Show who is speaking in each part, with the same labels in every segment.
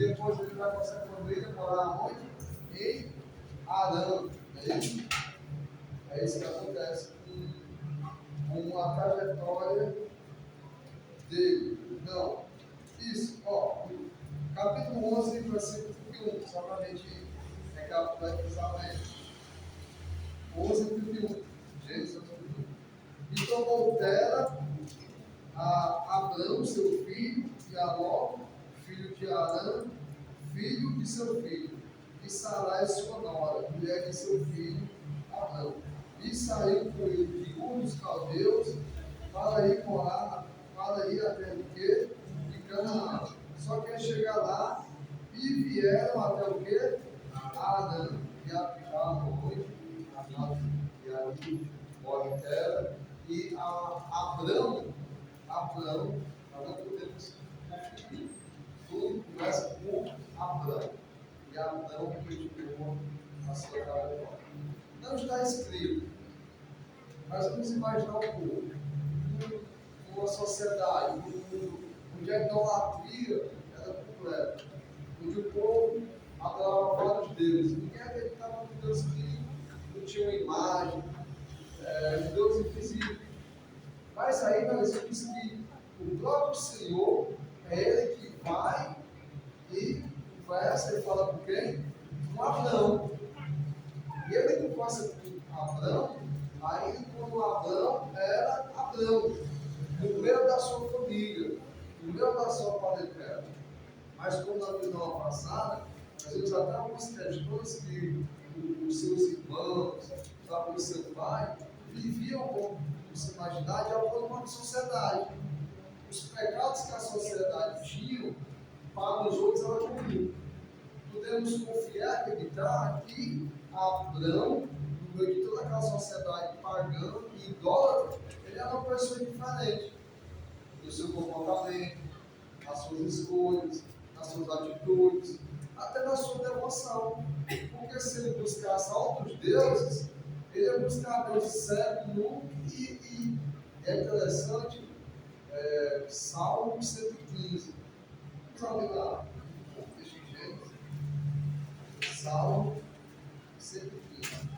Speaker 1: depois ele vai passar por ele morar onde? Em Arã. É isso? É isso que acontece com a trajetória dele. Não. Isso, ó. Capítulo 11, versículo 31. Só para a gente recapitular precisamente. 11, 31. Gênesis 31. E tomou Tera a Abrão, seu filho, e a Ló, filho de Arã, filho de seu filho, e Sarai, sua nora, mulher de seu filho, Abrão. E saiu com ele de Ur dos Caldeus para ir morar, para ir até o quê? De Canaã. Só que chegar lá e vieram até o quê? Arã. E a noite, e ali morre Tera, e Abrão, nós não podemos confundir. Tudo começa com Abrão. E Abrão criticou a sua trajetória. Não está escrito, mas vamos imaginar um pouco. Uma sociedade, um mundo onde a idolatria era completa, onde o povo adorava vários deuses. Ninguém acreditava no Deus que não tinha uma imagem, um Deus invisível. Mas aí nós vimos que o próprio Senhor é Ele que vai e conversa e fala com quem? Com Abraão. E ele conversa com Abraão, aí quando Abraão era Abraão, no meio da sua família, no meio da sua parentela. Mas como na visão passada, nós vimos até algumas questões que os seus irmãos, o seu pai, viviam com imaginar de acordo com a sociedade. Os pecados que a sociedade tinha, para os outros era comum. Podemos confiar, acreditar que Abrão, no meio de toda aquela sociedade pagã e idólatra, ele era uma pessoa diferente no seu comportamento, nas suas escolhas, nas suas atitudes, até na sua devoção. Porque se ele buscasse outros deuses, ele ia buscar Deus cego, nu e é interessante, Salmo 115. Vamos abrir lá. Deixa em Gênesis. Salmo 115.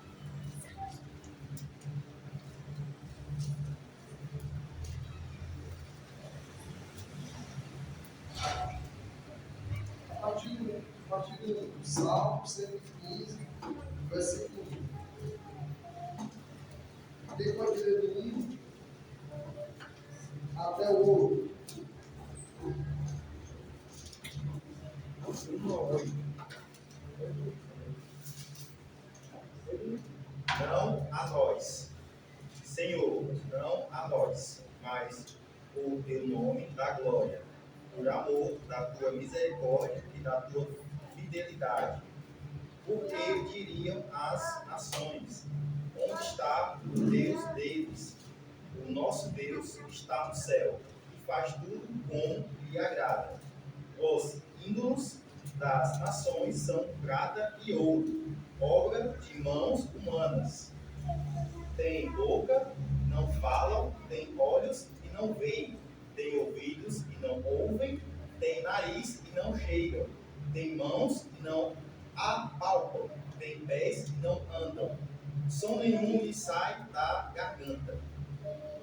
Speaker 1: A partir do Salmo 115, versículo 1. Tem pode ler do 1 até o 8.
Speaker 2: Não a nós, Senhor, não a nós, mas por teu nome da glória, por amor da tua misericórdia e da tua fidelidade. Porque diriam as nações: onde está o Deus deles? O nosso Deus está no céu e faz tudo como lhe agrada. Os ídolos das nações são prata e ouro, obra de mãos humanas. Tem boca, não falam, tem olhos e não veem, tem ouvidos e não ouvem, tem nariz e não cheiram, tem mãos e não apalpam, tem pés e não andam. Som nenhum lhe sai da garganta.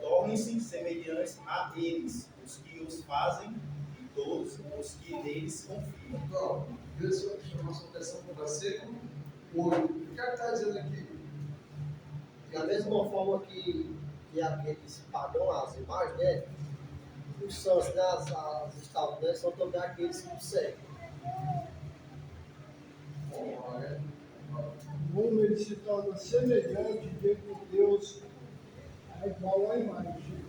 Speaker 2: Tornem-se semelhantes a eles, os que os fazem e todos os que neles confiam.
Speaker 1: Então, Deus chamou a sua atenção para o versículo 8. O que está dizendo aqui?
Speaker 3: Da mesma forma que aqueles pagãos, as imagens, né? Os sãos, né? As estátuas, né? São também aqueles que seguem.
Speaker 4: O homem ele se torna semelhante diante de Deus, é igual à imagem.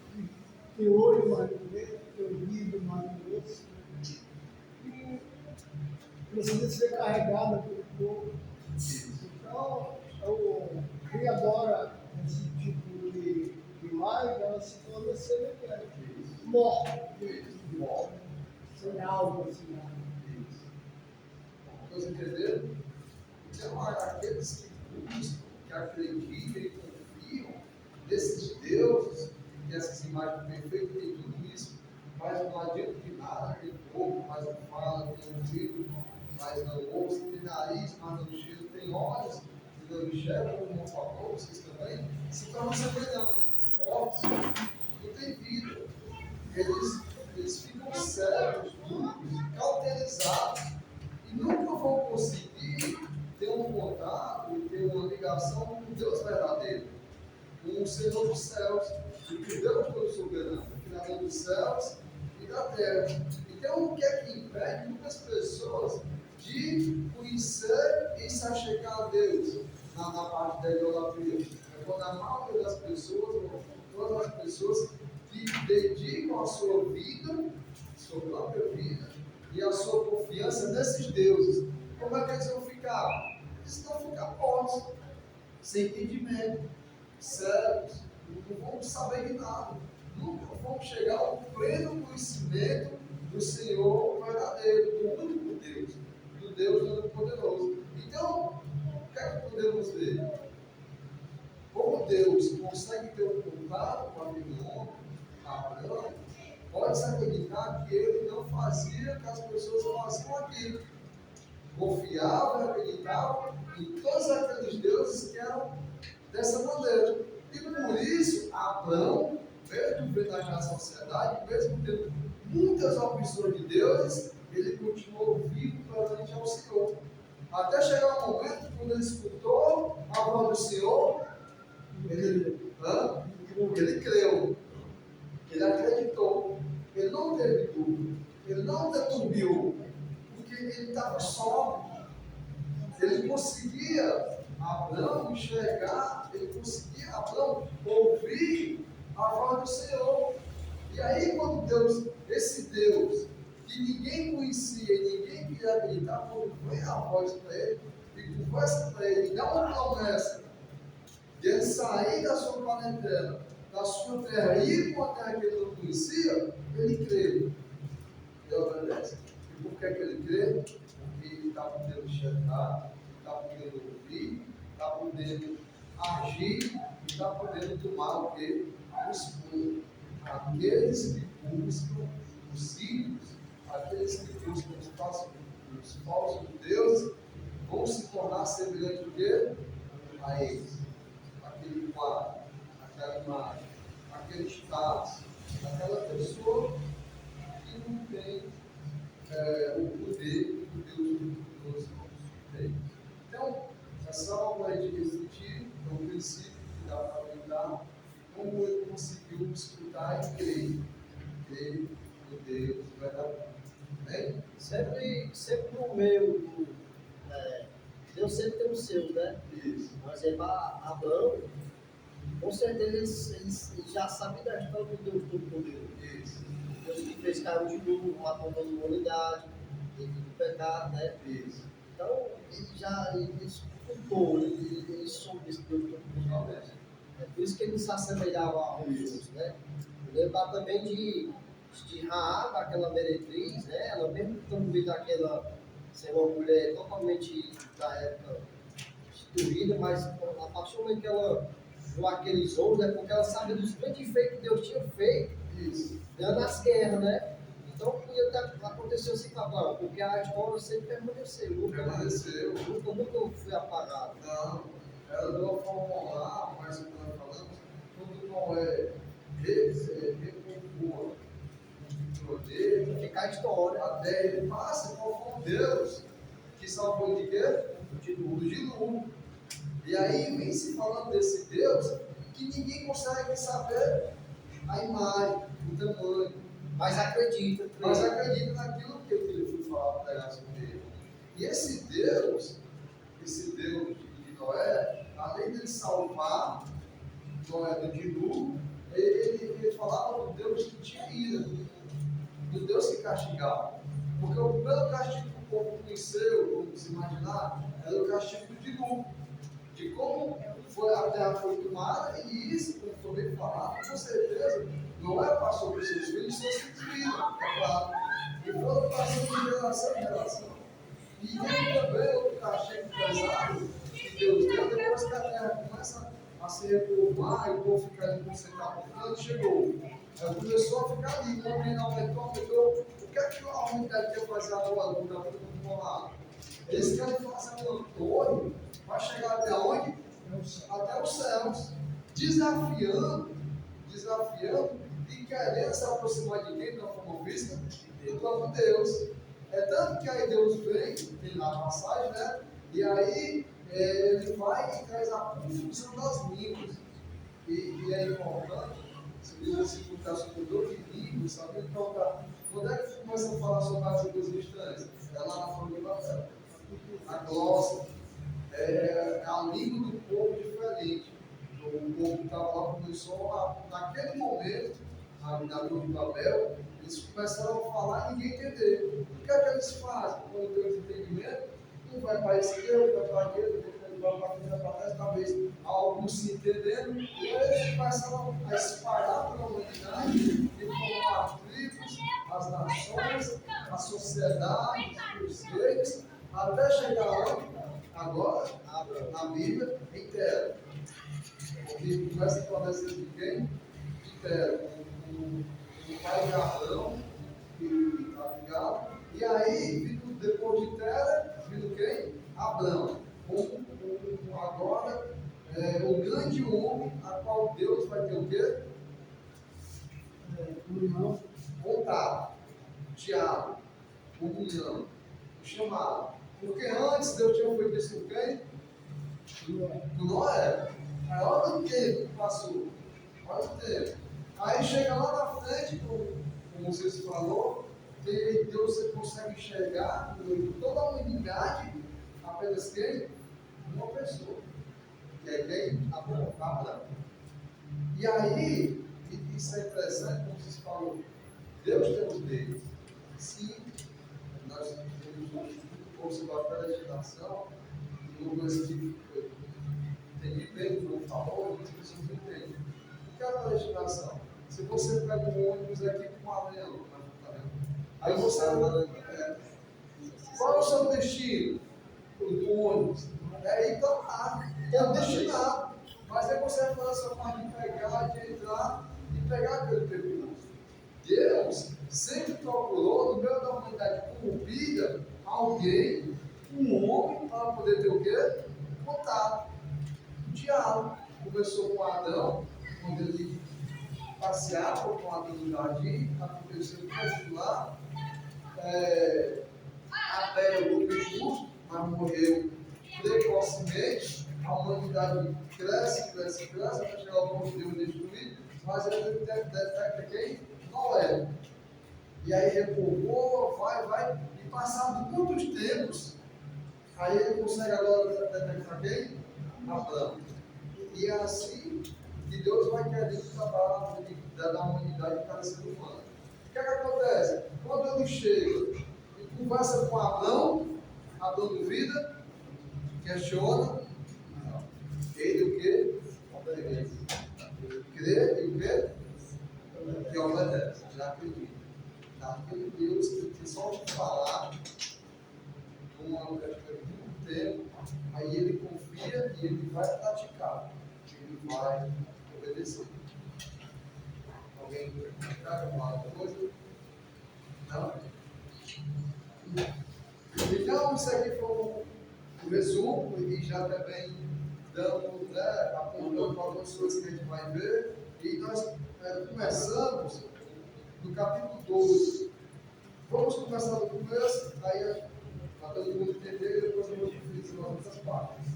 Speaker 4: Tem olho, mas não vê, tem ouvido, mas não ouve. E precisa ser carregada pelo povo. Então, quem adora esse tipo de imagem, ela se torna semelhante. Morre. Sem algo assim.
Speaker 1: Vocês entenderam? Então, aqueles que buscam, que acreditam e confiam nesses deuses, que essas imagens perfeitas, tem tudo isso, mas não adianta de nada, tem corpo, mas não fala, tem ouvido, mas não ouve, tem nariz, mas não cheira, tem olhos, e não enxerga, como falou, vocês também, se tornam semelhantes, mortos, não tem vida. Eles ficam cegos, mudos, cauterizados, e nunca vão conseguir ter um contato, ter uma ligação com o Deus verdadeiro, com o Senhor dos céus, e com Deus todo soberano, o Criador dos céus e da terra. Então, o que é que impede muitas pessoas de conhecer e se achegar a Deus na parte da idolatria? É quando a maioria das pessoas, ou todas as pessoas, que dedicam a sua vida, sua própria vida, e a sua confiança nesses deuses. Como é que eles vão ficar? Eles vão ficar mortos, sem entendimento, cegos, não vão saber de nada, nunca vão chegar ao pleno conhecimento do Senhor verdadeiro, do único Deus, do Deus Todo-Poderoso. Então, o que é que podemos ver? Como Deus consegue ter um contato com aquele homem, Abraão, pode-se acreditar que ele não fazia o que as pessoas faziam aqui. Confiava e acreditava em todos aqueles deuses que eram dessa maneira. E por isso, Abraão, mesmo vendo a sociedade, mesmo tendo muitas opções de deuses, ele continuou vivo perante ao Senhor. Até chegar o momento quando ele escutou a voz do Senhor, ele creu, ele acreditou, ele não teve dúvida, ele não deturbiu, porque ele estava só. Ele conseguia, Abraão, enxergar, ele conseguia, Abraão, ouvir a voz do Senhor. E aí, quando Deus, esse Deus, que ninguém conhecia e ninguém queria acreditar, quando vem a voz para ele, e conversa para ele, e dá uma promessa de ele sair da sua parentela, da sua terra, e ir para uma terra que ele não conhecia, ele crê. Ele obedece. E por que ele crê? Porque ele está podendo enxergar, está podendo ouvir, está podendo agir, e está podendo tomar o que? O escolha. Aqueles que buscam os ídolos, aqueles que buscam os falsos deuses, vão se tornar semelhantes do quê? A eles. Aquele quadro, aquela imagem, aquele status, aquela pessoa que não tem o poder que Deus tem. Então, é só uma ideia de refletir, é um princípio que dá para aplicar, como ele conseguiu escutar e crer no Deus verdadeiro. Amém?
Speaker 3: Sempre no meio do. Deus sempre tem os seus, né?
Speaker 1: Isso.
Speaker 3: Por exemplo, Abraão, com certeza ele já sabe da história do Deus Todo-Poderoso.
Speaker 1: Isso.
Speaker 3: Deus que fez caiu de novo, matou toda a humanidade, ele do pecado, né?
Speaker 1: Isso.
Speaker 3: Então, ele escutou, ele soube desse Deus Todo-Poderoso. É por isso que ele se assemelhava aos outros, né? Lembrar também de Raab, aquela meretriz, né? Ela mesmo estando vindo aquela ser uma mulher totalmente da época destruída, mas a partir do momento que ela viu aqueles homens, é porque ela sabia dos grandes feitos que Deus tinha feito, dando as guerras, né? Então podia ter acontecido assim com Abraão, porque a história sempre permaneceu. Nunca foi apagada.
Speaker 1: Não, ela deu a forma lá, mas como nós falamos, quando não é recompor o poder,
Speaker 3: Ficar a história.
Speaker 1: até ele passa qual foi o Deus que salvou de quê? Do dilúvio. E aí vem se falando desse Deus que ninguém consegue saber a imagem, o tamanho.
Speaker 3: Mas acredita.
Speaker 1: Mas acredita naquilo que ele foi falar para pegar sobre ele. E esse Deus de Noé, além de ele salvar Noé do dilúvio, ele falava do Deus que tinha ira, do Deus que castigava. Porque o primeiro castigo que o povo conheceu, vamos imaginar, era o castigo do dilúvio. De como a terra foi tomada, e isso, como foi bem falado, com certeza, Noé passou para os seus filhos e seus filhos viram, é claro. E foram passando de geração em geração. E tem também outro castigo pesado que Deus deu, depois que a terra começa a se repovoar e o povo fica ali concentrado no canto, chegou. Ela começou a ficar ali, quando aumentou. O que é que a humanidade quer fazer agora? Não está todo mundo colado. Eles querem fazer uma torre para chegar até onde?
Speaker 4: É o céu.
Speaker 1: Até os céus, desafiando e querendo se aproximar de quem na forma física? Do próprio Deus. É tanto que aí Deus vem, tem lá a passagem, né? E aí ele vai e traz a confusão das línguas. E é importante, se você perguntar sobre o dom de línguas, sabe? Então, quando é que começa a falar sobre as línguas distantes? É lá na família de Babel. A glossa é a língua do povo diferente. O povo que estava lá começou naquele momento, na Torre de Babel, eles começaram a falar e ninguém entendeu. O que é que eles fazem? Quando tem entendimento, um vai para a esquerda, vai para a direita, vai para frente, vai para trás, talvez alguns se entendendo, e eles começaram a espalhar pela humanidade e formar as tribos, as nações, a sociedade, os reis, até chegar onde? Agora, na Bíblia, em Terra. Porque começa com a descendência de quem? De Terra. O pai de Abraão, que está ligado. E aí, depois de Terra, vindo quem? Abraão. Agora, o grande homem, a qual Deus vai ter o quê?
Speaker 4: Comunhão.
Speaker 1: Contato, diálogo, comunhão, chamado. Porque antes Deus tinha feito isso com quem? Com Noé. Aí olha o tempo que passou. Olha o tempo. Aí chega lá na frente, como vocês falou, que Deus consegue enxergar em toda a humanidade apenas quem? Uma pessoa. Que é quem? Abraão. E aí, isso é interessante, como vocês falaram, Deus tem os dedos. Se nós temos um curso da pré-legislação, e uma coisa que entendi bem o que eu falou, muitas pessoas não entendem. O que é a legislação? Se você pega um ônibus aqui com um avião, aí você qual é o seu destino do ônibus? É ir para lá, é o destinado. Mas aí você vai fazer a sua parte de pegar, de entrar e pegar aquele percurso. Deus sempre procurou, no meio da humanidade corrompida, alguém, um homem, para poder ter o quê? Contato. Diálogo. Começou com Adão, quando ele passeava com Adão no jardim, aconteceu tudo lá. Até o justo, mas morreu precocemente. A humanidade cresce, até chegar ao ponto de Deus destruir, mas ele detecta quem? Noé. E aí repovoa, vai, e passado muitos tempos, aí ele consegue agora detectar quem? Abraão. E é assim que Deus vai querer trabalhar na vida da humanidade de cada ser humano. O que é que acontece? Quando ele chega e conversa com Abraão duvida, questiona, ele o quê? Obedece. Crê e o quê? Que obedece. Já acredita. Aquele Deus que só de falar, uma questão de muito tempo, aí ele confia e ele vai praticar. Ele vai obedecer. Alguém quer falar alguma coisa? Não? Então, isso aqui foi um resumo e já também dando, apontando para algumas coisas que a gente vai ver. E nós começamos no capítulo 12. Vamos começar do começo, aí para todo mundo entender e depois eu vou dividir em outras partes.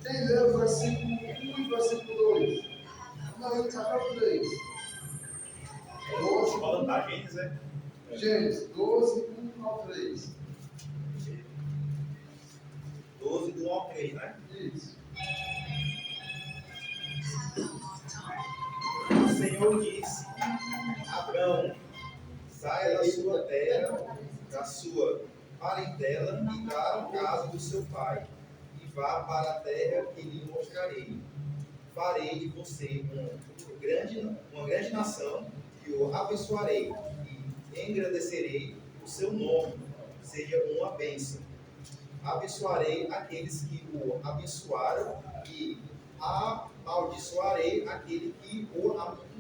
Speaker 1: Quem leu o versículo 1 e versículo 2? Vamos ler o capítulo 3. 12.
Speaker 2: Falando da Gênesis, né?
Speaker 1: Gênesis 12, 1 ao 3.
Speaker 2: 12 do 1 ao 3, né?
Speaker 1: Isso.
Speaker 2: O Senhor disse: Abraão, saia da sua terra, da sua parentela e da casa do seu pai, e vá para a terra que lhe mostrarei. Farei de você uma grande nação, e o abençoarei, e engrandecerei o seu nome, seja uma bênção. Abençoarei aqueles que o abençoaram, e amaldiçoarei aquele que o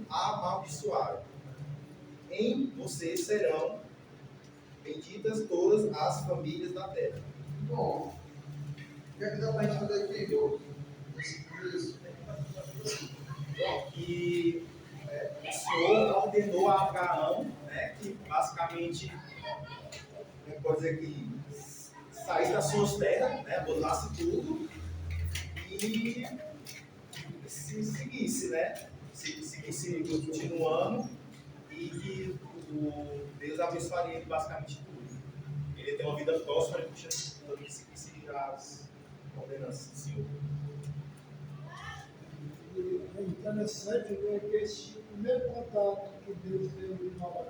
Speaker 2: amaldiçoaram. Em você serão benditas todas as famílias da terra.
Speaker 1: Bom, o que é que dá para a gente fazer aqui, Igor? Isso.
Speaker 2: E o Senhor ordenou a Abraão, né, que basicamente, pode dizer que sair das suas terras, né, abandonasse tudo e se seguisse, né, seguisse continuando e que o Deus abençoaria ele basicamente tudo. Ele tem uma vida próspera e seguisse as ordenanças do Senhor.
Speaker 4: E é interessante ver que esse primeiro contato que Deus deu com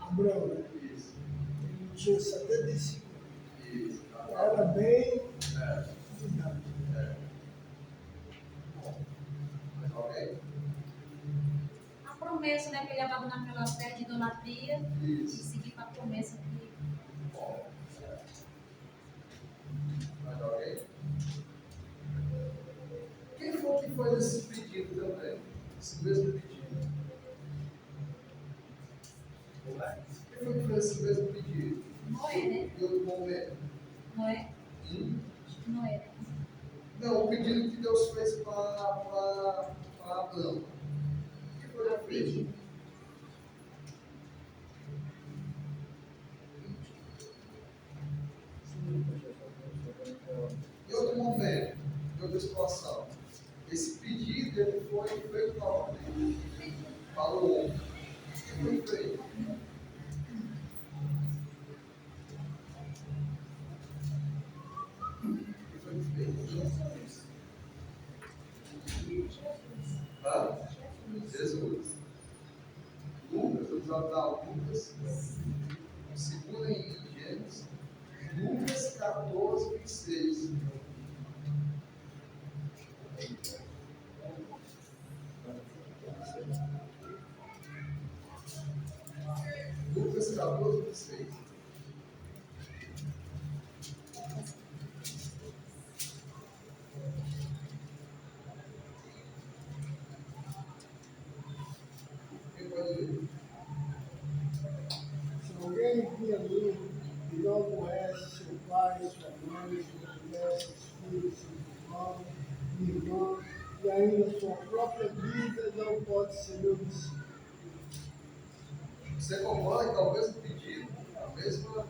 Speaker 4: Abraão, né?
Speaker 1: Isso.
Speaker 4: Ele tinha 75.
Speaker 1: Isso.
Speaker 4: Era bem.
Speaker 1: Ok?
Speaker 5: A promessa, né, que ele ia abandonar aquela terra de idolatria e
Speaker 1: Isso.
Speaker 5: seguir com a promessa que
Speaker 1: Bom. Mas ok? Quem foi que fez esse pedido também? Esse mesmo pedido? Quem foi que fez esse mesmo pedido?
Speaker 5: Noé, né?
Speaker 1: Em outro momento.
Speaker 5: Noé?
Speaker 1: Hum?
Speaker 5: Acho que Noé, né?
Speaker 1: Não, o pedido que Deus fez para Abraão. O que foi que fez?
Speaker 5: Pedido.
Speaker 1: Em outro momento, em outra situação, esse pedido ele foi feito novamente para o homem. O que foi feito? O que foi feito? Tá? Jesus. Lucas, vamos anotar Lucas, segura em Gênesis, Lucas 14, 26. Lucas 14, 26. Quem pode ler?
Speaker 4: Se alguém via luz e não conhece seu pai, sua mãe, sua mulher, seus filhos, seus irmãos, irmã, e ainda sua própria vida, não pode ser meu discípulo.
Speaker 1: Você concorda que é o mesmo pedido, a mesma.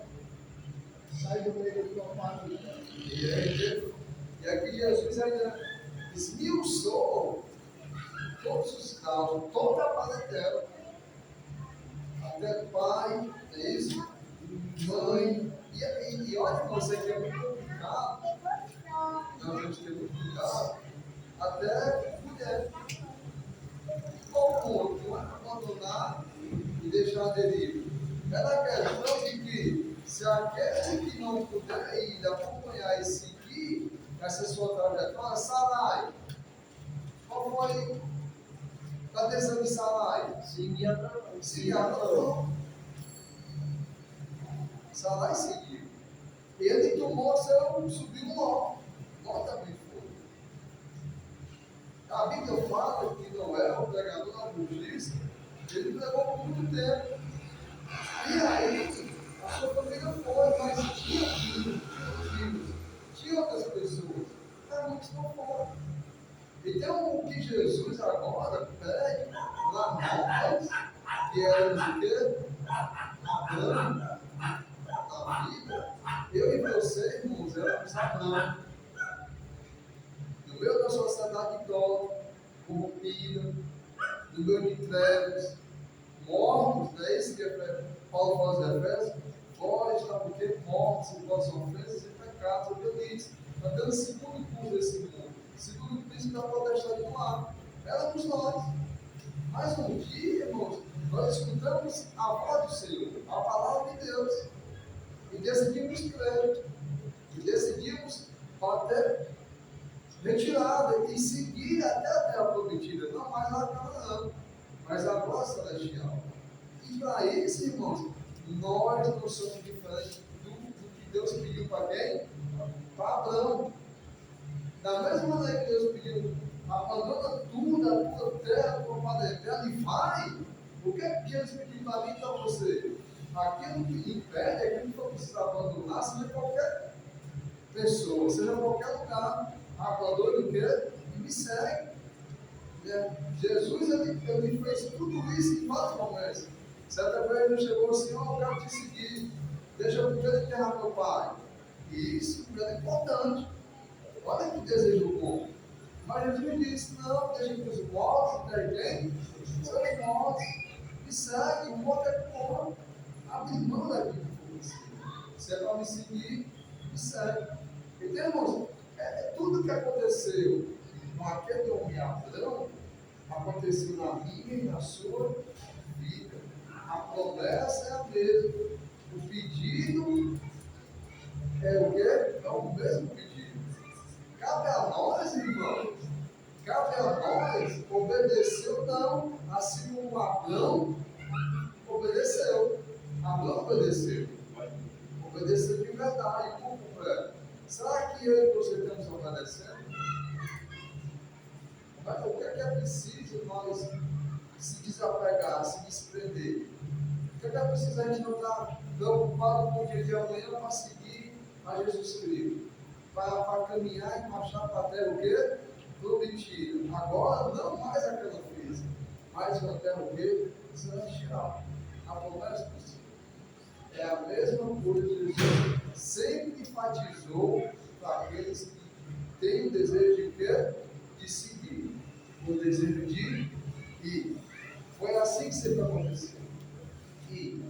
Speaker 4: Sai do meio da tua família.
Speaker 1: E aqui Jesus ainda esmiuçou todos os casos, toda a parentela. Até pai, é isso? Mãe. E olha, você que é muito complicado. Não, temos que ter muito cuidado. Até mulher. Qual ponto? Não é abandonar e deixar a deriva. É na questão de que se aquele que não puder ir acompanhar e seguir essa sua trajetória, Sarai. Qual foi a decisão de Sarai?
Speaker 3: Seguir Abraão.
Speaker 1: Seguir Abraão. Sarai seguiu. Ele tomou seu sobrinho Ló. Ló também foi. A Bíblia fala que Noé, o pregador da justiça, ele pregou por muito tempo. E aí, a sua família foi, mas tinha filhos, tinha outras pessoas. Mas muitos não foram. Então, o que Jesus agora pede para nós, que éramos o quê? Abraão, na vida, eu e você, irmãos, éramos Abraão. No meio da sociedade idólatra, corrompida, no meio de trevas, mortos, não é isso que Paulo fala aos Efésios? Vós está porque mortos em vossas ofensas e pecados ou delitos. Está dando segundo curso desse mundo, segundo o príncipe da potestade do ar. Éramos nós. Mas um dia, irmãos, nós escutamos a voz do Senhor, a palavra de Deus, e decidimos crer, e decidimos bater retirada e seguir até a terra prometida, não mais a Canaã, mas a glória celestial. E para isso, irmãos, nós não somos diferentes do que Deus pediu para quem? Para Abraão. Da mesma maneira que Deus pediu, abandona tudo, a tua terra, a tua parentela e vai. O que é que Jesus pediu para mim e para você? aquilo que impede, aquilo que eu preciso abandonar, seja qualquer pessoa, seja qualquer lugar, abandone o quê? E me segue. Jesus, ele fez tudo isso em vários momentos. Certa vez ele chegou assim, eu quero te seguir, deixa eu primeiro enterrar meu pai. E isso é importante. Olha que desejo bom. Mas Jesus disse, não, deixa que os mortos, quem? Seus mortos. Me segue, o morto é bom. Abre mão daquilo que você. Se é para me seguir, me segue. Entendemos? Tudo que aconteceu com aquele homem Abrão, aconteceu na minha e na sua vida. A promessa é a mesma. O pedido é o quê? É o mesmo pedido. Cabe a nós, irmãos. Cabe a nós obedecer ou não. Assim como Abrão obedeceu. Abrão obedeceu. Obedeceu de verdade, por completo. Será que eu e você estamos obedecendo? Mas o que é preciso nós se desapegar, se desprender? O que é preciso a gente não estar preocupado com o dia de amanhã para seguir a Jesus Cristo? Para caminhar e marchar para a terra o quê? Prometida. Agora não mais aquela física, mas uma terra o quê? Celestial. A promessa do Senhor. É a mesma coisa que Jesus sempre enfatizou para aqueles que têm o desejo de quê? De seguir. O desejo de ir. Foi assim que sempre aconteceu. E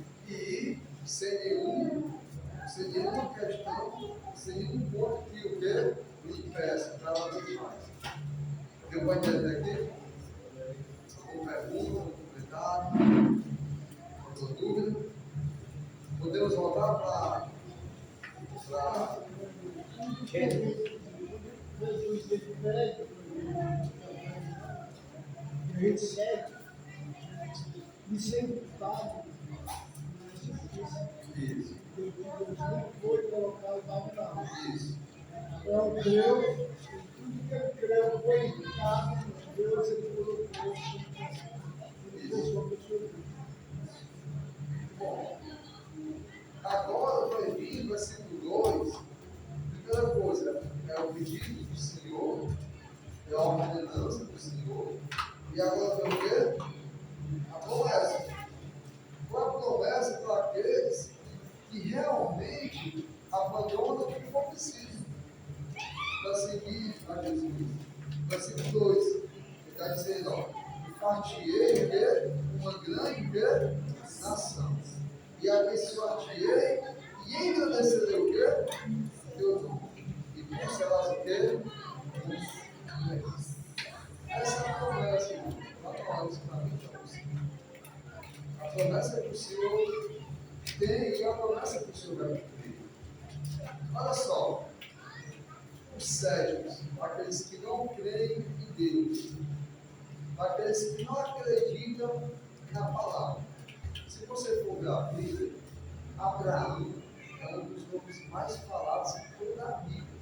Speaker 1: sem nenhuma questão, sem nenhum ponto que o quê? Lhe peça, cada vez mais. Deu para entender aqui? Alguma pergunta, algum comentário? Alguma dúvida? Podemos voltar para
Speaker 4: Jesus ele pede, a gente segue, e sempre está.
Speaker 1: isso.
Speaker 4: Deus não foi colocado lá não.
Speaker 1: Isso.
Speaker 4: Abraão creu, e tudo que ele creu foi indicado, Deus ele colocou, ele fez uma pessoa.
Speaker 1: Bom, agora vai vir, versículo 2. Primeira coisa, é o pedido do Senhor, é a ordenança do Senhor. E agora vem o quê? A promessa. Qual a promessa para aqueles que realmente abandonam o que for preciso para seguir a Jesus? Versículo 2, ele está dizendo, ó, fartiei uma grande nação, e abençoar-te-ei, e engrandecerei o quê? Teu nome, e tu serás o quê? Essa é a promessa, irmão, para nós, para mim, para você. A promessa que o Senhor tem e a promessa que o Senhor vai cumprir. Olha só, os céticos, aqueles que não creem em Deus, aqueles que não acreditam na palavra. Se você for ver a Bíblia, Abraão é um dos nomes mais falados em toda a Bíblia.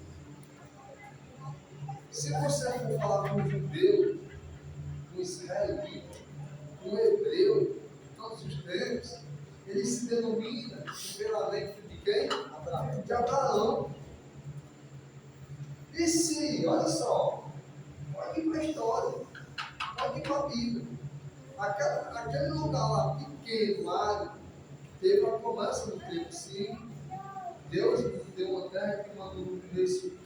Speaker 1: Se você for falar com um judeu, com um israelita, com um hebreu, todos os tempos, ele se denomina primeiramente de quem? Abraão. De Abraão. E se, olha só, pode ir para a história, pode ir para a Bíblia. Aquele lugar lá pequeno, lá, teve uma promessa no tempo, sim. Deus deu uma terra que mandou desse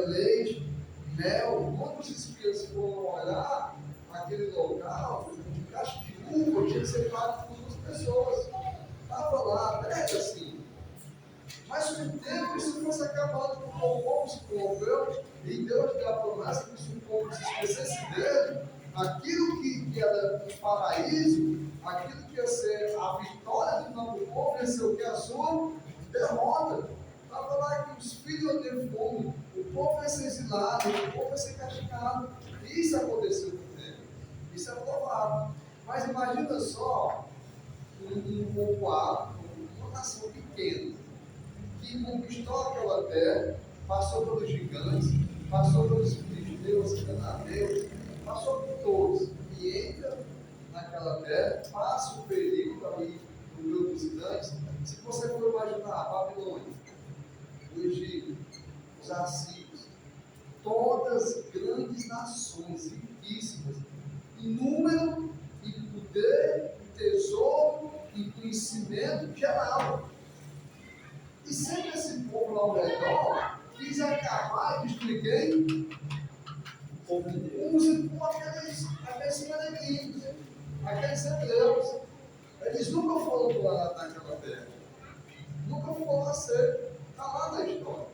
Speaker 1: leite, mel. Quando os espíritos foram olhar aquele local, um cacho de uva tinha que ser pago por duas pessoas. Estava lá, terra assim. Mas com o tempo isso foi se acabando, porque o povo se corrompeu e Deus deu a promessa que se o povo se esquecesse dele, aquilo que era o paraíso, aquilo que ia ser a vitória do novo povo, ia ser o que? A sua derrota. Estava lá que os filhos iam ter fome, o povo ia ser exilado, o povo ia ser castigado. E isso aconteceu com o tempo. Isso é provável. Mas imagina só um povoado, uma nação pequena, que conquistou aquela terra, passou pelos gigantes, passou pelos filisteus, cananeus, passou por todos, e entra naquela terra, passa o período ali do nações grandes. Se você for imaginar a Babilônia, o Egito, os assírios, todas grandes nações, riquíssimas, em número, em poder, em tesouro, em conhecimento geral. E sempre esse povo lá ao redor quis acabar e destruir quem?
Speaker 3: O povo de Deus.
Speaker 1: Use com aqueles peregrinos, aqueles hebreus. Eles nunca foram para naquela terra. Nunca foram aceitos. Está lá na história.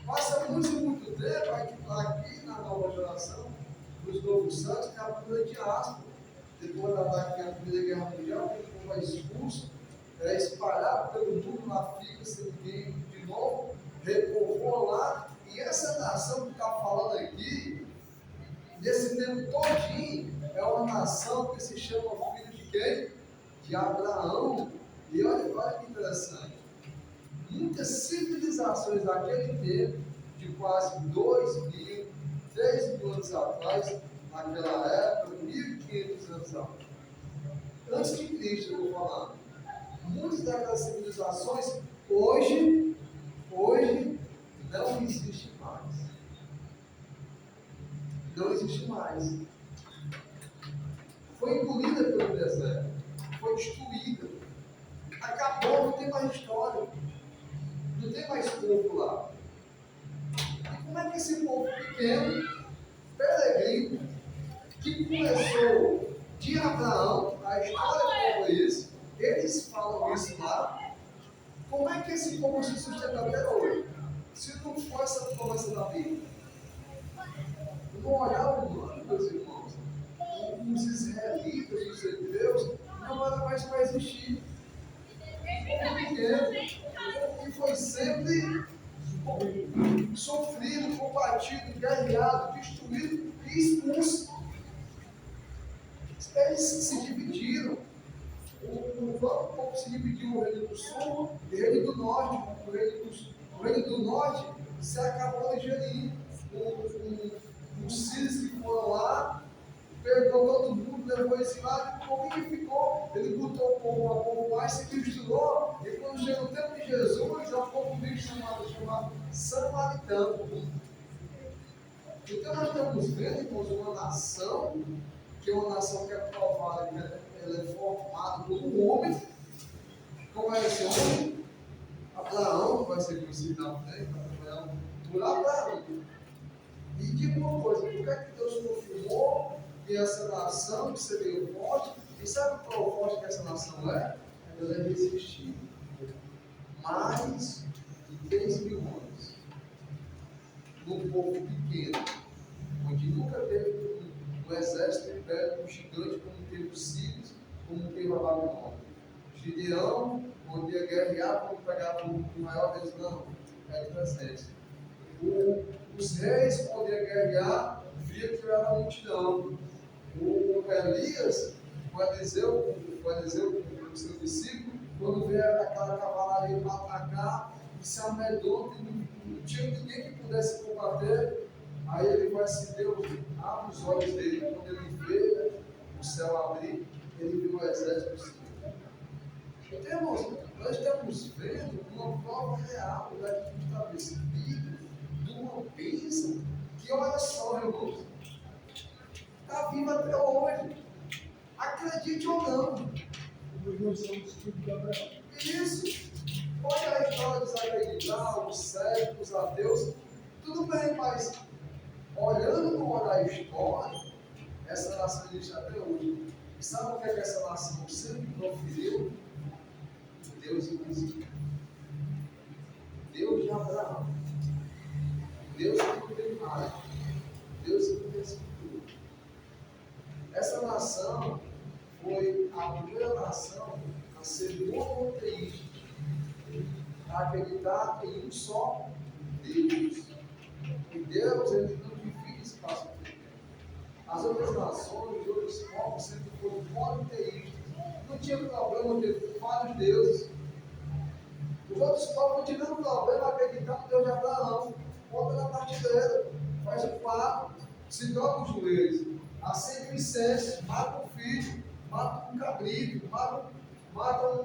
Speaker 1: Passa muito tempo aqui na nova geração, nos novos santos, que é a primeira diáspora. Depois da Primeira Guerra Mundial, o povo vai expulso, espalhado pelo mundo, lá fica sem ninguém de novo, repovoa lá. E essa nação que está falando aqui, nesse tempo todinho, é uma nação que se chama filho de quem? De Abraão. E olha que interessante. Muitas civilizações daquele tempo, de quase 2.000, 3.000 anos atrás, naquela época, 1.500 anos atrás. Antes de Cristo, eu vou falando. Muitas daquelas civilizações, hoje não existe mais. Não existe mais. Foi engolida pelo deserto. Foi destruída. Acabou, não tem mais história. Não tem mais povo lá. E como é que esse povo pequeno, peregrino, que começou de Abraão, a história como isso, eles falam isso lá, como é que esse povo se sustenta até hoje? Se não for essa promessa da Bíblia. No olhar humano, meus irmãos, os israelitas, os hebreus, não era mais para existir. E foi sempre sofrido, combatido, guerreado, destruído e expulso. Eles se dividiram. O próprio povo se dividiu, o reino do sul e o reino do norte. O reino do norte se acabou de gerir. Os sírios que foram lá, pegou todo mundo, levou esse lado, e o povo que ficou, ele botou o povo a povo mais, se misturou, e quando chega o tempo de Jesus, é um povo meio chamado samaritano. Então nós estamos vendo, irmãos, uma nação, que é uma nação que é provada, que ela é formada por um homem, como é esse homem? Abraão, vai ser conhecido na frente, por Abraão. E diga uma coisa, por que é que Deus confirmou que essa nação que seria forte, e sabe qual é o forte que essa nação é? Ela é resistível. Mais de 3.000 anos. Num povo pequeno, onde nunca teve um exército império, um gigante como teve os sírios, como teve a Babilônia. Gideão podia guerrear como pegava o maior deles, não, é 300. Os reis podiam guerrear, via que era a multidão. O Elias, o Eliseu, o seu discípulo, quando veio aquela cavalaria para atacar, e se amedronta, não tinha ninguém que pudesse combater. Aí ele vai se Deus abre os olhos dele, quando ele vê o céu abrir, ele viu o exército do Senhor. Então, irmãos, nós estamos vendo uma prova real daquilo que está percebido, de uma bênção que, olha só, irmãos, está viva até hoje. Acredite ou não.
Speaker 4: Nós somos tudo de Abraão.
Speaker 1: Isso. Olha a história dos acreditar, os cegos, os ateus. Tudo bem, mas olhando no olhar da história, essa nação existe até hoje. E sabe o que é que essa nação sempre proferiu? Deus invisível. Deus de Abraão. Deus que não tem mais. Deus que não tem futuro. Essa nação foi a primeira nação a ser monoteísta, a acreditar em um só Deus. E Deus, ele não divide espaço por tempo. As outras nações, os outros povos sempre foram monoteístas. Não tinha problema ter vários deuses. Os outros povos não tiveram problema acreditar no Deus de Abraão. Bota na partideira, faz um quadro, se dobra os joelhos, acende o incenso, mata um filho, mata um cabrito, mata mata um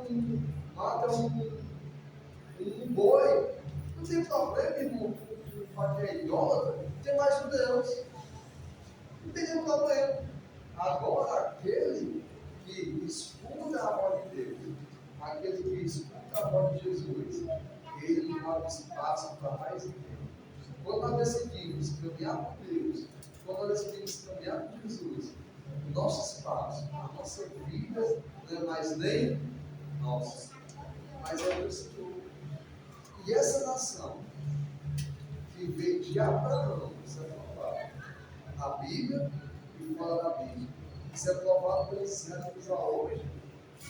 Speaker 1: boi. Não tem problema, irmão, para quem é idólatra, tem mais um Deus. Não tem nenhum problema. Agora, aquele que escuta a voz de Deus, aquele que escuta a voz de Jesus, ele abre espaço para mais Deus. Quando nós decidimos caminhar com Deus, quando nós decidimos caminhar com Jesus, o nosso espaço, a nossa vida não é mais nem nossa, mas é do Senhor. E essa nação que veio de Abraão, isso é provado na Bíblia e fora da Bíblia. Isso é provado pelos séculos a hoje.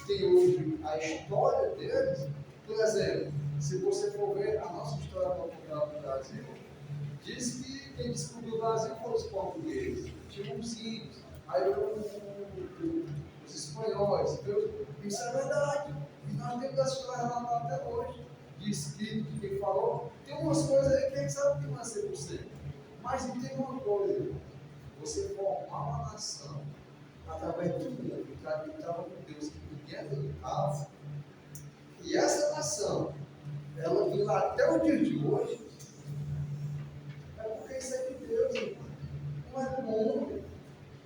Speaker 1: Tem hoje a história deles. Por exemplo, se você for ver a nossa história popular do Brasil, diz que quem descobriu o Brasil foram os portugueses, tinham os índios, aí os espanhóis. Isso é verdade. E nós temos essa história relatada até hoje. Diz que quem falou, tem umas coisas aí que a gente sabe que não é 100%. Mas não tem uma coisa, você formar uma nação através do mundo que acreditava com Deus, que ninguém acreditava, e essa nação, ela viu até o dia de hoje, é porque isso é de Deus, irmão. Não é do mundo.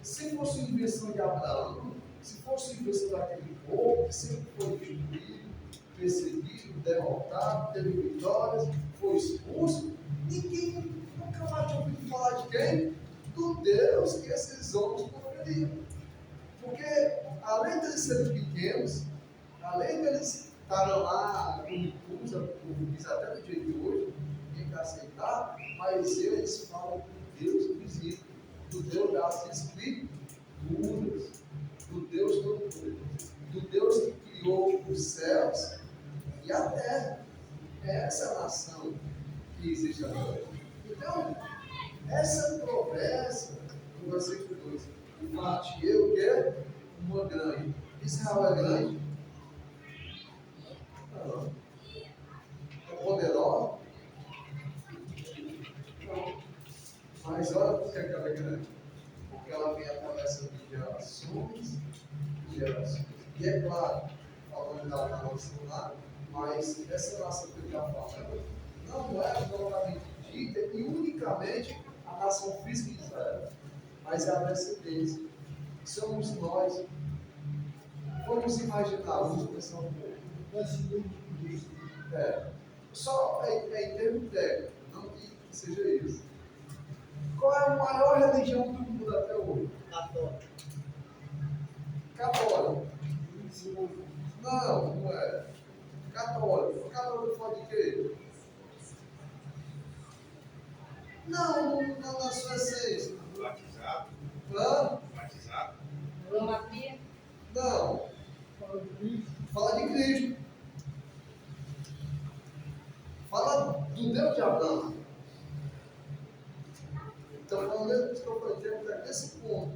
Speaker 1: Se fosse invenção de Abraão, se fosse invenção daquele povo que sempre foi destruído, perseguido, derrotado, teve vitórias, foi expulso, ninguém nunca mais tinha ouvido falar de quem? Do Deus que esses homens proferiam. Porque, além de eles serem pequenos, além de eles estarem lá, como diz até no dia de hoje, ninguém quer aceitar, mas eles falam do Deus invisível, do Deus das Escrituras, do Deus todo-poderoso, do Deus que criou os céus e a terra. É essa nação que existe agora. Então, essa promessa, no versículo 2, parte eu que é uma grande. Israel é grande? Não. É poderosa? Não. Mas olha por que ela é grande. Porque ela vem através de gerações e gerações. E é claro, falando da nação lá, mas essa nação que eu já falando, não é propriamente dita e unicamente a nação física de Israel, mas é a descendência. Somos nós. Vamos imaginar, vamos pensar um pouco. Só em termos técnicos, não que seja isso. Qual é a maior religião do mundo até hoje?
Speaker 3: Católico.
Speaker 1: Católico. Não, não é. Católico. O católico fala de quê? Não, na sua essência.
Speaker 2: Batizado.
Speaker 1: Hã?
Speaker 2: Batizado.
Speaker 5: Idolatria.
Speaker 1: Não. Fala de Cristo. Fala do Deus de Abraão. Então, falando isso que eu falei, nesse ponto.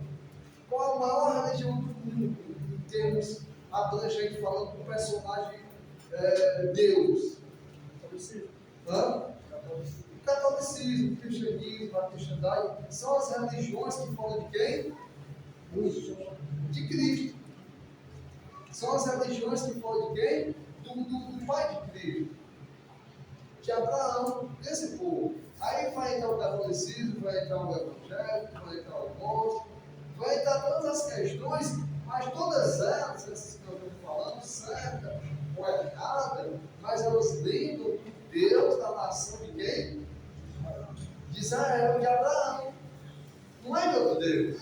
Speaker 1: Qual a maior religião do mundo em termos abrangentes, falando do personagem Deus? Hã? Catolicismo, cristianismo, a cristandade, são as religiões que falam de quem? De Cristo. São as religiões que falam de quem? Do Pai de Cristo. De Abraão, desse povo. Aí vai entrar o catolicismo, vai entrar o evangelho, vai entrar o gospel, vai entrar todas as questões, mas todas elas, essas que eu estou falando, certa ou errada, mas elas lembram do Deus da nação de quem? De Israel, de Abraão. Não é de outro Deus.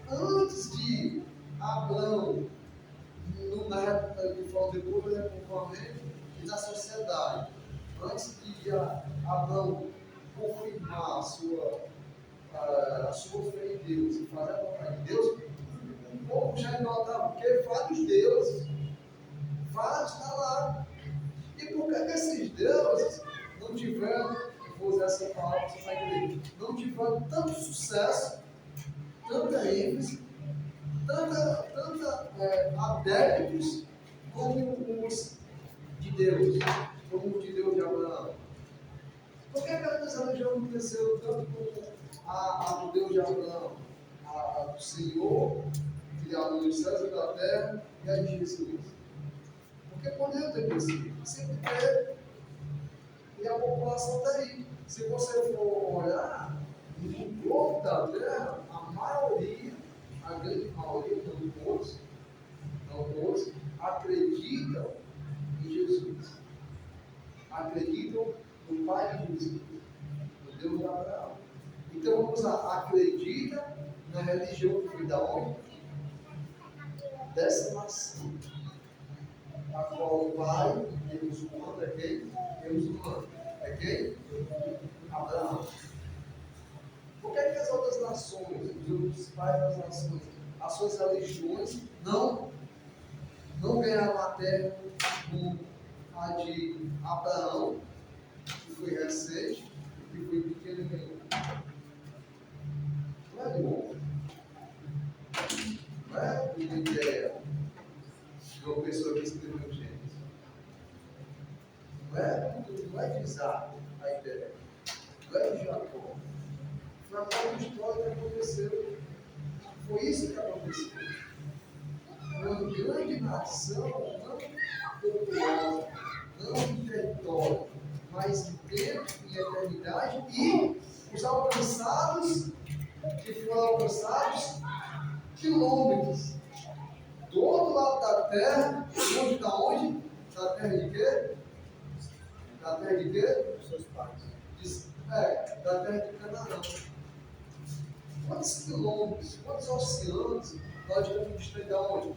Speaker 1: Antes de Abraão, na época que falou depois do repovoamento e da sociedade, antes de Abraão confirmar a sua fé em Deus e fazer a vontade de Deus, o povo já notava porque vários deuses, vários está lá. E por que esses deuses não tiveram, vou usar essa palavra, você vai entender, não tiveram tanto sucesso, tanta ênfase, tanta adeptos como os de Deus, como o de Deus de Abraão? Por que essa religião não cresceu tanto como a do Deus de Abraão, a do Senhor, criado nos céus e da terra, e a de Jesus? Porque poderia ter crescido. Sempre teve. E a população está aí. Se você for olhar, no globo da Terra, a maioria, a grande maioria, não todos, acreditam em Jesus. Acreditam no Pai de Jesus, no Deus de Abraão. Então vamos lá, acredita na religião que foi da onde? Dessa nação. A qual o Pai, Deus humano, é quem? Deus humano. É quem? Abraão. Por que as outras nações, os outros pais das nações, as suas religiões não ganharam a terra como a de Abraão, que foi recente, e que foi pequeno e ganhou? Não é de bom. Não é uma ideia de uma pessoa que escreveu Gênesis. Não é de Isaac a ideia. Não é de Jacó. Foi a própria história que aconteceu. Foi isso que aconteceu. Uma grande nação, não populosa, não em território, mas em tempo, em eternidade, e os alcançados, que foram alcançados quilômetros do outro lado da terra, onde da onde? Da terra de quê? Da terra de quê?
Speaker 3: Dos seus pais.
Speaker 1: Da terra de Canaã. Quantos quilômetros, quantos oceanos nós devemos estender onde?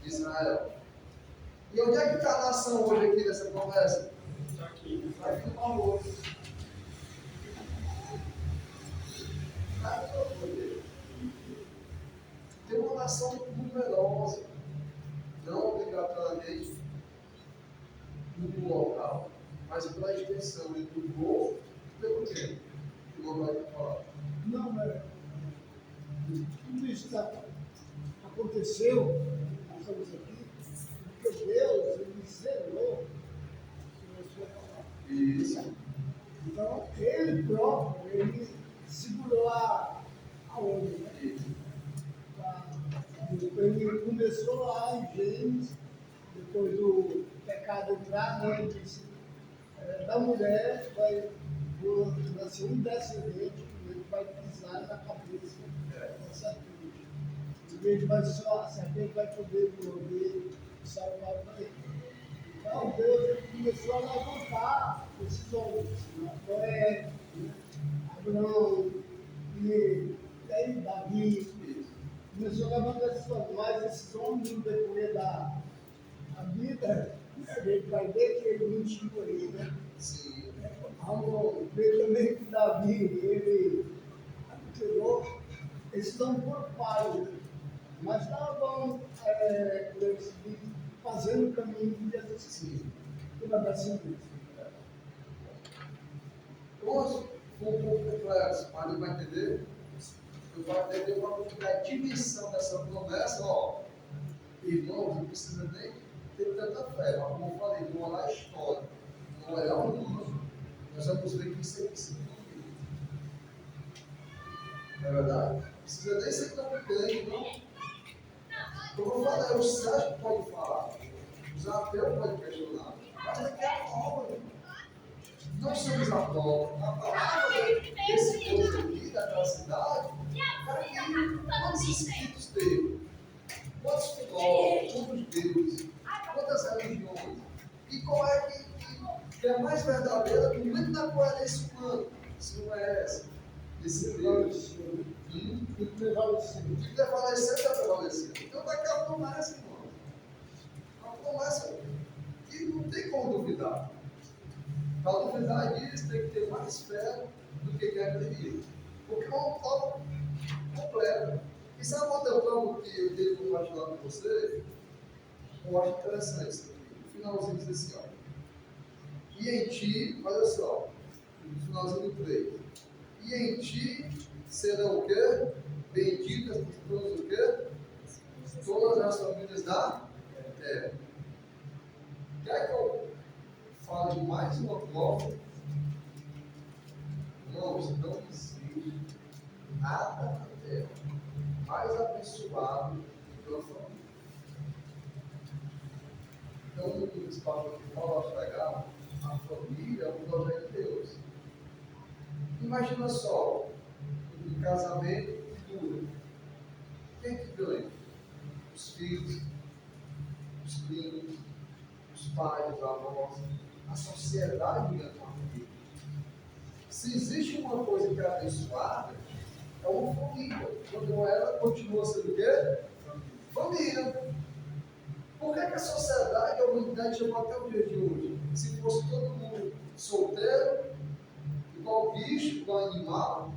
Speaker 1: Israel. E onde é que está a nação hoje aqui nessa conversa?
Speaker 3: Está aqui.
Speaker 1: Está aqui no valor. Tem uma nação numerosa, não obrigatoriamente no local, mas pela extensão do povo, pelo quê? Que não vai falar.
Speaker 4: Não, mas tudo isso aconteceu, nós estamos aqui, porque Deus, Ele zerou a sua palavra.
Speaker 1: Isso.
Speaker 4: Então, Ele próprio, Ele segurou a onda, né? Ele começou lá em Gênesis, depois do pecado entrar, né? Ele disse, da mulher vai nascer um descendente, ele vai pisar na cabeça da serpente. E ele vai só, a serpente vai poder morder e salvar para ele. Então Deus ele começou a levantar esses homens, Noé, Abraão, e aí Davi. Começou a levantar esses homens, mas esses homens no decorrer da vida, a gente vai ver que ele mentiu aí, né?
Speaker 1: Sim.
Speaker 4: Vamos ver também que Davi, ele adulterou, eles estão por pai, né? Mas estavam fazendo o caminho de Jesus,
Speaker 1: Sim.
Speaker 4: pela descendência.
Speaker 1: Hoje, foi um pouco complexo, mas ele vai entender. Ele vai entender qual é a dimensão dessa promessa. Ó, irmãos, não precisa nem ter tanta fé. Mas como eu falei, não olhar a história, não olhar o mundo, nós vamos ver que isso aqui se cumpre. Não é verdade? Não precisa nem ser tão grande, não. Como eu falei, o cético pode falar, os ateus podem questionar, mas daqui a prova, irmão. Nós somos a prova. A palavra desse Deus aqui, daquela cidade, era que quantos espíritos teve? Quantos filósofos, quantos deuses, quantas religiões? E qual é que é mais verdadeira no momento da coerência humana? Se não é essa, esse Deus.
Speaker 4: E prevaleceu.
Speaker 1: O que prevalecer está prevalecendo. Então daqui a promessa, irmão. Uma promessa que não tem como duvidar. Para duvidar disso, tem que ter mais fé do que quer acreditar. Porque é uma prova completa. E sabe outra prova que eu tenho que compartilhar com você? Eu acho interessante isso aqui. No finalzinho diz assim, ó. E em ti, olha só, no finalzinho do 3. E em ti serão o quê? Benditas por todas o quê? Todas as famílias da terra. Quer que eu fale mais uma prova? Não existe nada na terra mais abençoado do que a família. pastor que fala, acho legal, a família é um projeto de Deus. Imagina só, um casamento que dura. Quem que ganha? Os filhos, os primos, os pais, os avós, a sociedade ganha com a família. Se existe uma coisa que é abençoada, é uma família. Quando ela continua sendo o quê? Família. Por que a sociedade, a humanidade chegou até o dia de hoje? Se fosse todo mundo solteiro, igual bicho, igual animal,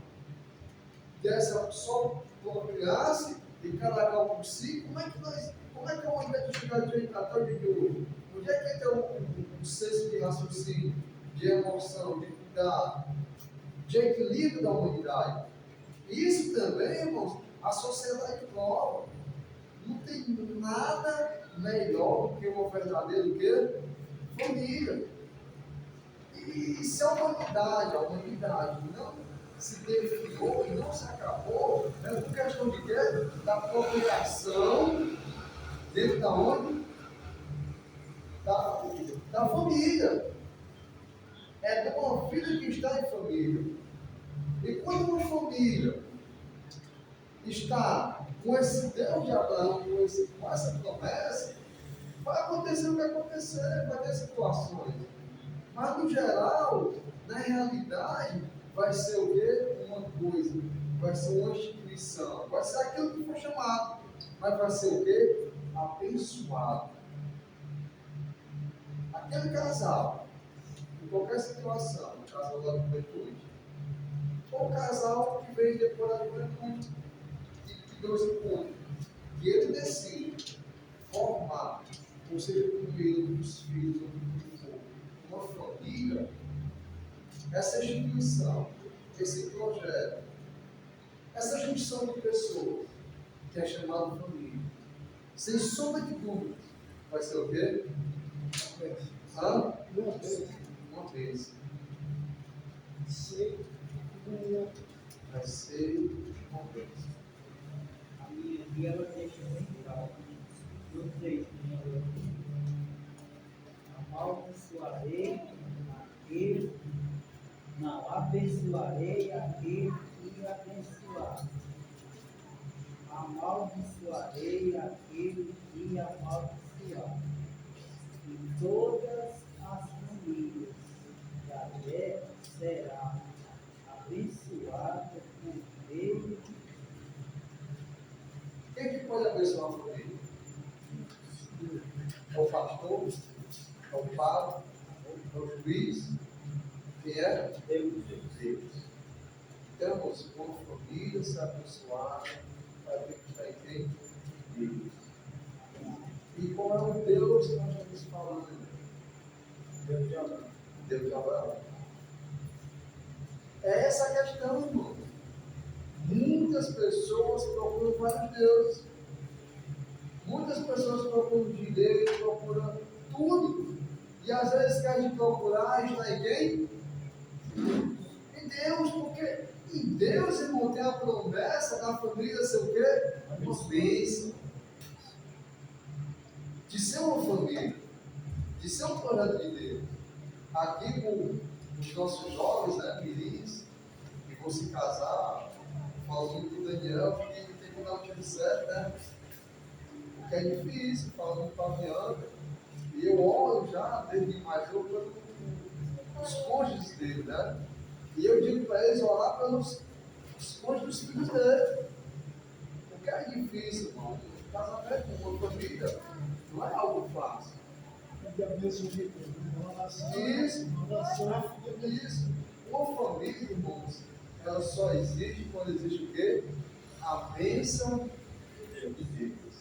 Speaker 1: desse só procriasse e cada qual por si, como é que a humanidade chegou até o dia de hoje? Onde é que tem um senso de raciocínio, de emoção, de cuidado, de equilíbrio da humanidade? E isso também, irmãos, a sociedade prova. Não tem nada melhor do que uma verdadeira família. E se a humanidade não se definiu e não se acabou, é por questão de quê? Da procriação dentro da onde? Da família. É de uma vida que está em família. E quando uma família está com esse Deus de Abraão, com essa promessa, vai acontecer o que acontecer, vai ter situações. Mas no geral, na realidade, vai ser o quê? Uma coisa, vai ser uma instituição, vai ser aquilo que foi chamado, mas vai ser o quê? Abençoado. Aquele casal, em qualquer situação, o casal da juventude, ou o casal que veio depois da juventude, que Deus encontra, que ele decide formar, ou seja, com ele, os filhos, ou com for, uma família, essa instituição, esse projeto, essa junção de pessoas, que é chamado família, sem sombra de dúvida, vai ser o quê? Uma vez. Vai ser uma vez.
Speaker 6: A minha aqui ela deixa bem claro. No 3, abençoarei aquele que abençoar. Amaldiçoarei aquele que amaldiçoar. E todas as famílias da terra será abençoada por ele.
Speaker 1: Quem que pode abençoar a família? É o pastor? É o padre? É o juiz? Quem é? Deus. Então, irmãos, uma família se abençoar, vai ter que estar em quem? Deus. E qual é o Deus que nós estamos falando? Deus de Abraão. Deus de Abraão. É essa a questão, irmão. Muitas pessoas procuram vários deuses. Muitas pessoas procuram direito, procuram tudo. E às vezes querem procurar está em quem? Em Deus, porque em Deus, irmão, tem a promessa da família ser o quê? Uma bênção. De ser uma família. De ser um projeto de Deus. Aqui com os nossos jovens, né, mirins, que vão se casar, falando com o Daniel, que tem que dar um tiro certo, né? Porque é difícil, falando com a Bianca. E eu oro já, desde mais novo, os cônjuges dele, né? E eu digo para eles orar pelos cônjuges dos filhos dele. Porque é difícil, irmão. O casamento com uma família não é algo fácil. Isso. Uma família, irmãos, ela só existe quando existe o quê? A bênção de Deus.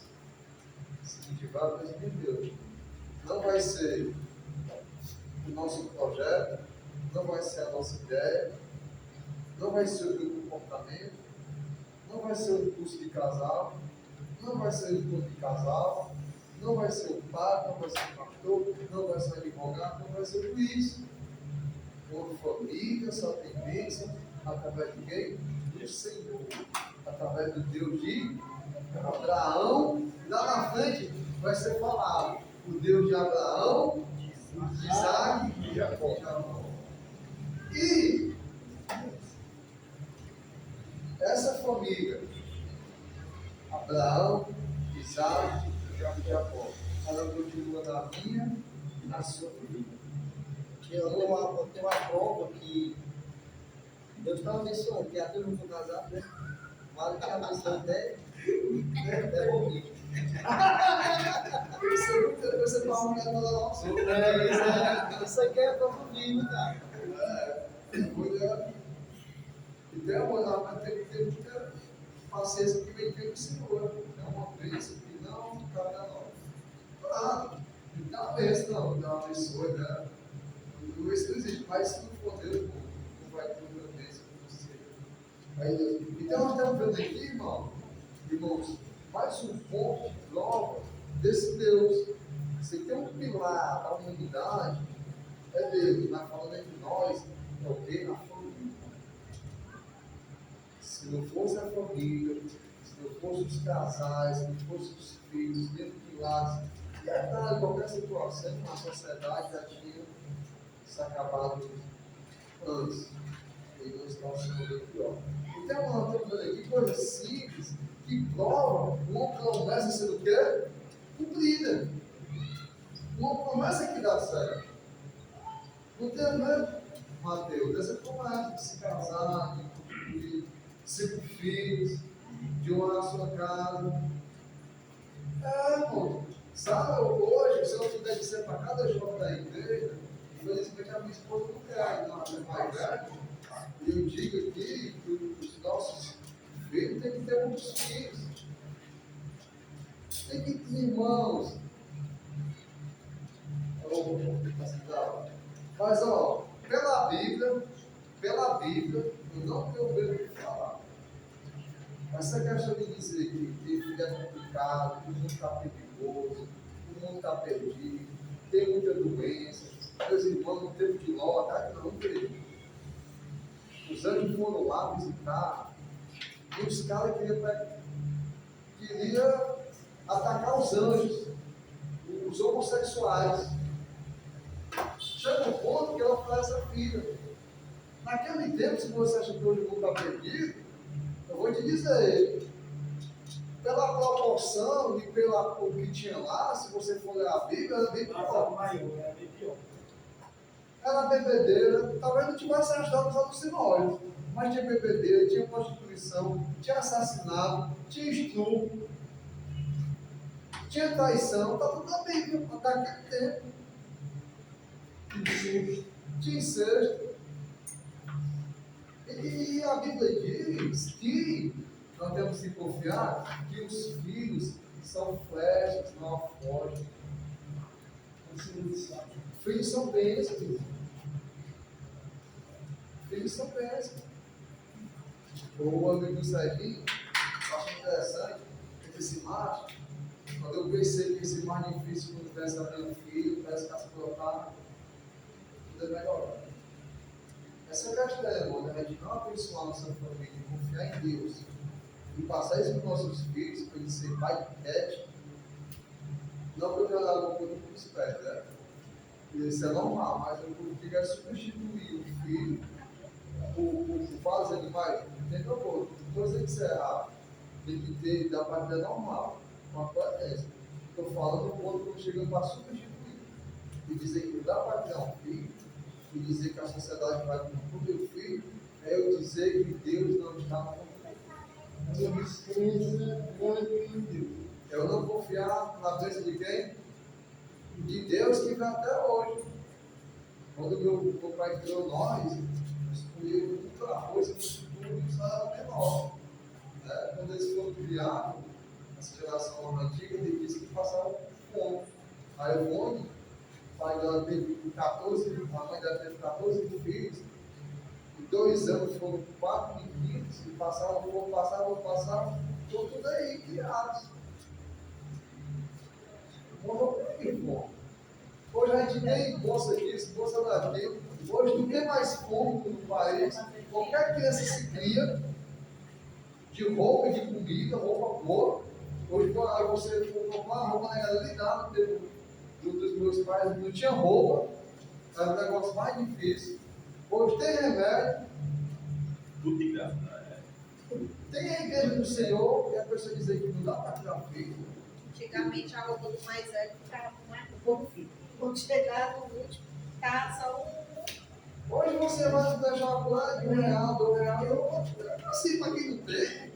Speaker 1: Se tiver a bênção de Deus. Não vai ser o nosso projeto, não vai ser a nossa ideia, não vai ser o meu comportamento, não vai ser o curso de casal, não vai ser o encontro de casal, não vai ser o padre, não vai ser o pastor, não vai ser o advogado, não vai ser o juiz. Uma família só tem bênção através de quem? Do Senhor, através do Deus de Abraão. Lá na frente vai ser falado o Deus de Abraão, Isaac e Jacó. E essa família, Abraão, Isaac e Jacó, ela continua na minha e na sua vida.
Speaker 3: Eu tenho uma prova que Deus está abençoando, que até eu não estou casado, né? Vale que abençoe até comigo.
Speaker 1: Você fala uma mulher toda nossa.
Speaker 3: Isso aqui é prova viva, cara.
Speaker 1: Então, mas tem que ter muita paciência que vem pelo Senhor. É uma bênção que não cabe a nós. Claro, dá uma bênção, não, dá uma abençoe, né? Isso não existe, mas se não for Deus, não vai ter outra bênção para você. Aí, Deus. Então, nós estamos vendo aqui, irmãos, mais um ponto de prova desse Deus. Se tem um pilar da humanidade, é Deus, mas falando entre nós, é o que? A família. Se não fosse a família, se não fosse os casais, se não fosse os filhos, dentro de pilares, e até qualquer situação na sociedade já tinha se acabado antes. E nós estamos sendo pior. Então, nós estamos vendo aqui coisas simples que provam uma promessa sendo o quê? Cumprida. Uma promessa que dá certo. Não tem mesmo, Mateus, essa promessa de se casar, de construir 5 filhos, de honrar a sua casa. Irmão, sabe, hoje, se eu puder dizer para cada jovem da igreja, infelizmente a minha esposa não quer, não é mais velha, e eu digo aqui que os nossos filhos têm que ter muitos filhos. Tem que ter irmãos. Mas, pela Bíblia, eu não tenho medo de falar. Essa questão de dizer que ter filho é complicado, que o mundo está perigoso, o mundo está perdido, tem muita doença, meus irmãos, no tempo de Ló, tá? Não teve. Os anjos foram lá visitar, e os caras queriam atacar os anjos, os homossexuais. Chega um ponto que ela faz essa filha. Naquele tempo, se você acha que hoje o mundo está perdido, eu vou te dizer, pela proporção e pelo que tinha lá, se você for ler a Bíblia, era bem pior. Era bebedeira, talvez não tivesse as drogas alucinógenas, mas tinha bebedeira, tinha prostituição, tinha assassinato, tinha estupro, tinha traição, está tudo na Bíblia, naquele tempo. Tinha incesto. E a Bíblia diz que nós temos que confiar que os filhos são flechas, não afogem. Filhos são bênçãos. Filhos são bênçãos. O amigo Serginho, eu acho interessante, que esse macho, quando eu pensei que esse mais difícil quando tivesse a meu filho, tivesse que as colocar, tudo é melhor. Essa é a questão, irmão, a gente não abençoar a nossa família, confiar em Deus e passar isso para os nossos filhos, para eles serem pai de pet, não que eu quero dar alguma coisa para os pets, né? Isso é normal, mas eu digo é substituir o filho por fazer demais, não tem problema. Não estou dizendo que isso é errado, tem que ter da parte normal, com a coerência. Estou falando do ponto que eu chego para substituir e dizer que dá para criar um filho. E dizer que a sociedade vai com o meu filho, é eu dizer que Deus não está no controle. Eu não confiar na bênção de quem? De Deus que vem até hoje. Quando meu pai criou nós, escolheu muito arroz, muito tudo, isso era menor. Né? Quando eles foram criados, essa geração antiga, ele disse que passavam fome. Aí o homem, o pai dela teve 14, a mãe dela teve 14 filhos, e 2 anos foram 4 meninos, e passavam, estão tudo aí, criados. Hoje a gente tem bolsa disso, bolsa daquilo, hoje não tem mais fome no país, qualquer criança se cria, de roupa, de comida, roupa boa. Hoje, quando você for comprar uma roupa na galeria, dá no dos meus pais não tinha roupa, era o negócio mais difícil. Hoje tem remédio,
Speaker 2: Tudo de graça.
Speaker 1: tem a igreja do Senhor, e a pessoa dizer que não dá para tirar filho.
Speaker 7: Antigamente a roupa do mais velho ficava mais do povo filho. Quando chegava no último, ficava só um.
Speaker 1: Hoje você vai deixar por lá de R$1, R$2, eu assim, para quem não tem,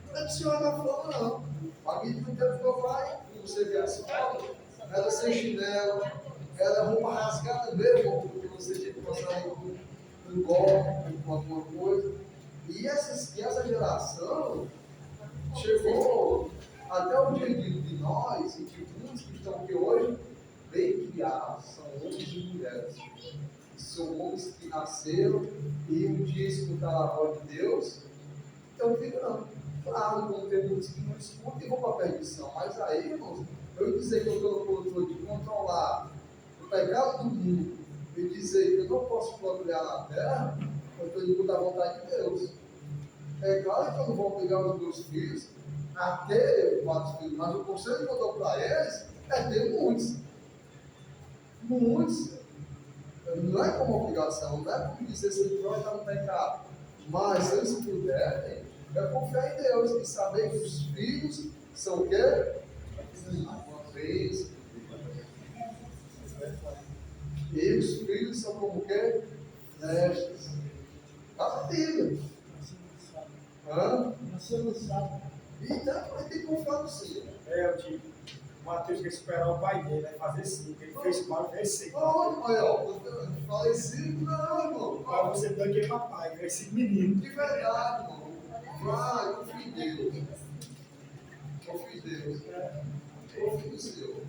Speaker 1: não é do senhor da forma, não. Para quem não tem o meu pai, você vê a sua, era sem chinelo, era roupa rasgada mesmo, porque você tinha que passar um golpe, com alguma coisa. E essa geração chegou até o dia de nós, e de muitos que estão aqui hoje, bem criados, são homens e mulheres. São homens que nasceram e um dia escutaram a voz de Deus. Então, eu digo, não. Claro, como tem muitos que não escutam e vão para a perdição. Mas aí, irmãos, eu dizer que eu estou no controle de controlar o pecado do mundo e dizer que eu não posso procriar na terra, eu estou indo da vontade de Deus. É claro que eu não vou obrigar os meus filhos a ter 4 filhos, mas o conselho que eu dou para eles é ter muitos. Muitos. Não é como obrigação, não é como dizer se ele vai estar no pecado. Mas se eles puderem, é confiar em Deus e saber que os filhos são o quê? Uma vez. E os filhos são como o quê? Nestes. Está na Bíblia. Hã?
Speaker 4: Você não sabe.
Speaker 1: Então, vai ter que confiar no Senhor.
Speaker 6: Eu digo, o Mateus quer esperar o pai dele, vai fazer 5. Ele fez 4, fez 5.
Speaker 1: Olha, eu falei 5, não, irmão.
Speaker 6: Para você daqui é papai, fez 5 meninos.
Speaker 1: De verdade, irmão. Vai, confia em Deus. Confia em Deus. Confia no Senhor.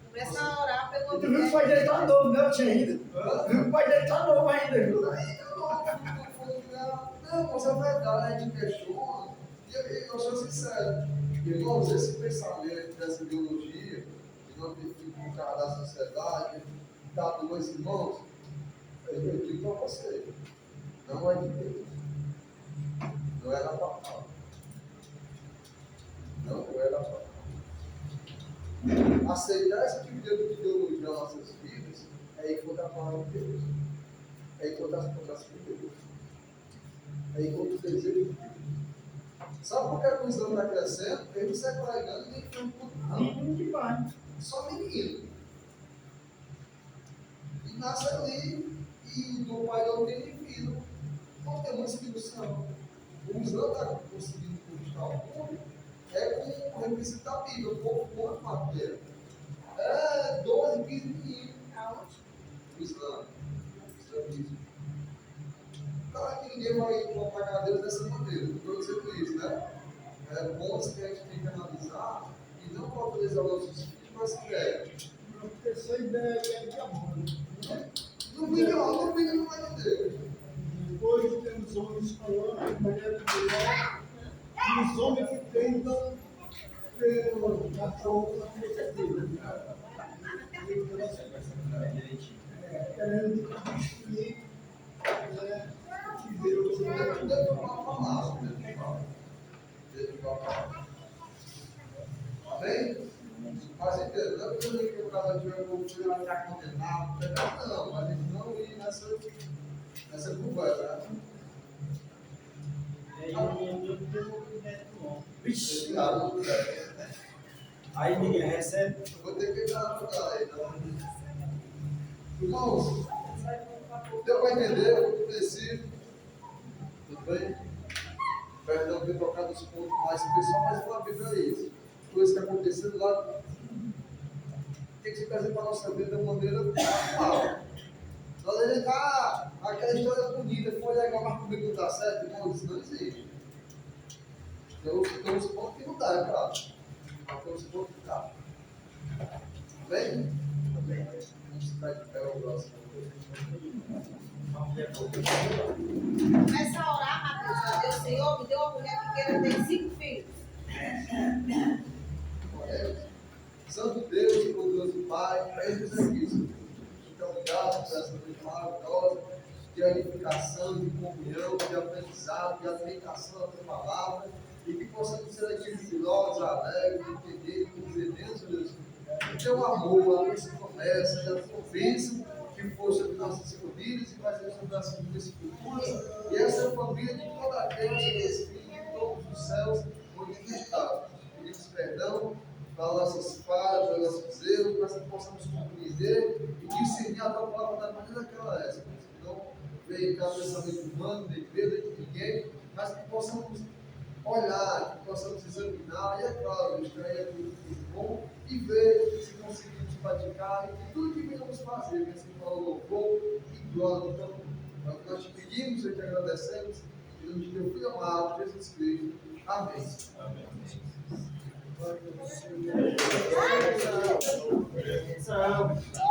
Speaker 7: Começa a orar pelo
Speaker 6: E tu viu que o pai dele tá novo, né? Eu tinha ainda.
Speaker 1: Hã?
Speaker 6: Tu viu que o pai dele tá novo ainda, viu?
Speaker 1: Não, mas é verdade, a gente questiona. E eu sou sincero. Irmãos, esse pensamento, dessa ideologia, que não tem filho por causa da sociedade, da dois irmãos, eu digo para você, não é de Deus. Não é da palavra. Não é da palavra. Aceitar esse tipo de ideologia nas nossas vidas é ir contra a palavra de Deus. É ir contra as promessas de Deus. É ir contra os desejos de Deus. Sabe por que a cristã está crescendo? Porque ele sai pregando e nem tem tudo, não.
Speaker 6: Menino demais.
Speaker 1: Só menino. E nasce ali, e do pai não tem nem filho. Não tem muitos filhos são. O Islã está conseguindo conquistar o mundo, é com o requisito da Bíblia, o povo quanto matéria. É 12, 15 meninos.
Speaker 7: Aonde?
Speaker 1: O Islã. O islamismo. Claro que ninguém vai propagar Deus dessa maneira, não estou dizendo isso, né? É bom que a gente tem que analisar e não autorizar os nossos filhos, mas que é.
Speaker 4: Porque essa ideia é de amor. Né?
Speaker 1: Não briga não vai de Deus.
Speaker 4: Depois temos homens falando de maneira melhor e os homens que tentam pelo cachorro na perspectiva. Querendo destruir que Deus é.
Speaker 1: Deus vai falar, Deus vai falar. Amém? Mas entendeu? Não é que o cara tiver com o filho vai ficar condenado, não, mas a gente não ir nessa conversa.
Speaker 6: Vixe.
Speaker 1: Né?
Speaker 6: Aí ninguém recebe.
Speaker 1: Vou ter que entrar no lugar aí, não. Irmãos, deu para entender o que preciso? Tudo bem? Perdão ter trocado os pontos mais pessoal, mas foi a Bíblia é isso. Coisas que aconteceram lá tem que se trazer para a nossa vida de maneira normal. Nós a gente aquela história bonita, foi legal, mas comigo não dá certo, irmão, isso não existe. Tem uns pontos que não dá, é claro. Mas tem uns pontos que dá. Amém? Amém. Vamos ficar de pé o próximo.
Speaker 7: Começa a orar, Mateus. Deus, Senhor, me deu uma mulher que queira ter 5 filhos.
Speaker 1: Santo Deus e poderoso Pai, é isso aqui. Muito obrigado por essa noite maravilhosa de edificação, de comunhão, de aprendizado, de alimentação da tua palavra, e que possamos ser aqui jubilosos, alegres, entender, dizer Deus, o teu amor, a essa promessa, da tua bênção que for sobre nossas famílias e vai ser sobre as famílias futuras. E essa família de toda aquela que Espírito em todos os céus, onde tu estás. Pedimos perdão para nossas falhas, para nossos erros, para que possamos compreender e discernir a tua palavra da maneira que ela é. Não veio cá pensamento humano, nem medo de ninguém, mas que possamos olhar, que possamos examinar, e é claro, extrair aquilo que é bom e ver se conseguimos praticar e tudo que venhamos fazer, que assim fala louvor e glória. Então, é o que nós te pedimos e te agradecemos, em nome de teu Filho amado, Jesus Cristo. Amém.
Speaker 2: Amém.
Speaker 3: Tchau.